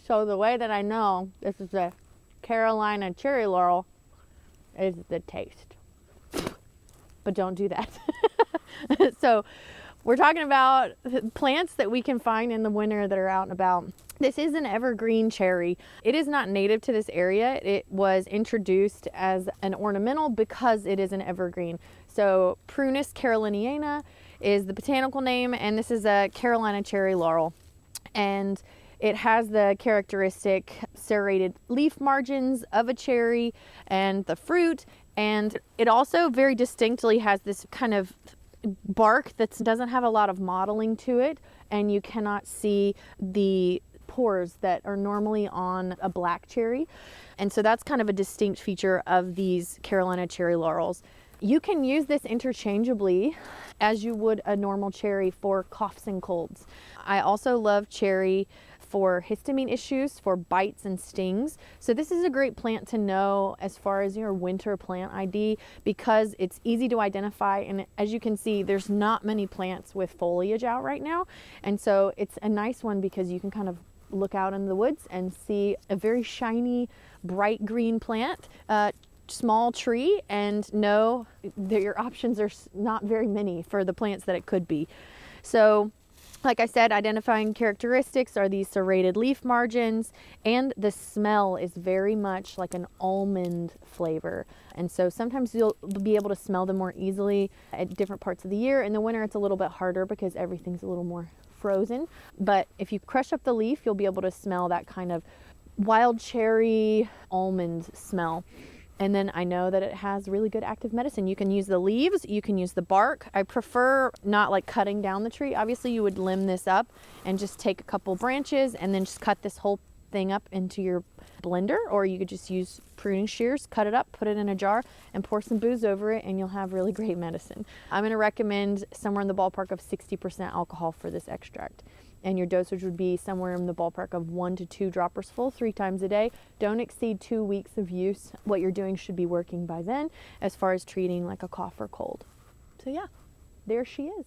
So the way that I know this is a Carolina Cherry Laurel is the taste. But don't do that. So we're talking about plants that we can find in the winter that are out and about. This is an evergreen cherry. It is not native to this area. It was introduced as an ornamental because it is an evergreen. So Prunus caroliniana is the botanical name, and this is a Carolina Cherry Laurel. And it has the characteristic serrated leaf margins of a cherry and the fruit. And it also very distinctly has this kind of bark that doesn't have a lot of mottling to it, and you cannot see the pores that are normally on a black cherry. And so that's kind of a distinct feature of these Carolina Cherry Laurels. You can use this interchangeably as you would a normal cherry for coughs and colds. I also love cherry for histamine issues, for bites and stings. So this is a great plant to know as far as your winter plant ID, because it's easy to identify. And as you can see, there's not many plants with foliage out right now. And so it's a nice one because you can kind of look out in the woods and see a very shiny, bright green plant, small tree, and know that your options are not very many for the plants that it could be. So like I said, identifying characteristics are these serrated leaf margins, and the smell is very much like an almond flavor. And so sometimes you'll be able to smell them more easily at different parts of the year. In the winter, it's a little bit harder because everything's a little more frozen. But if you crush up the leaf, you'll be able to smell that kind of wild cherry almond smell. And then I know that it has really good active medicine. You can use the leaves, you can use the bark. I prefer not like cutting down the tree. Obviously you would limb this up and just take a couple branches and then just cut this whole thing up into your blender, or you could just use pruning shears, cut it up, put it in a jar, and pour some booze over it, and you'll have really great medicine. I'm going to recommend somewhere in the ballpark of 60% alcohol for this extract. And your dosage would be somewhere in the ballpark of 1 to 2 droppers full 3 times a day. Don't exceed 2 weeks of use. What you're doing should be working by then as far as treating like a cough or cold. So yeah, there she is.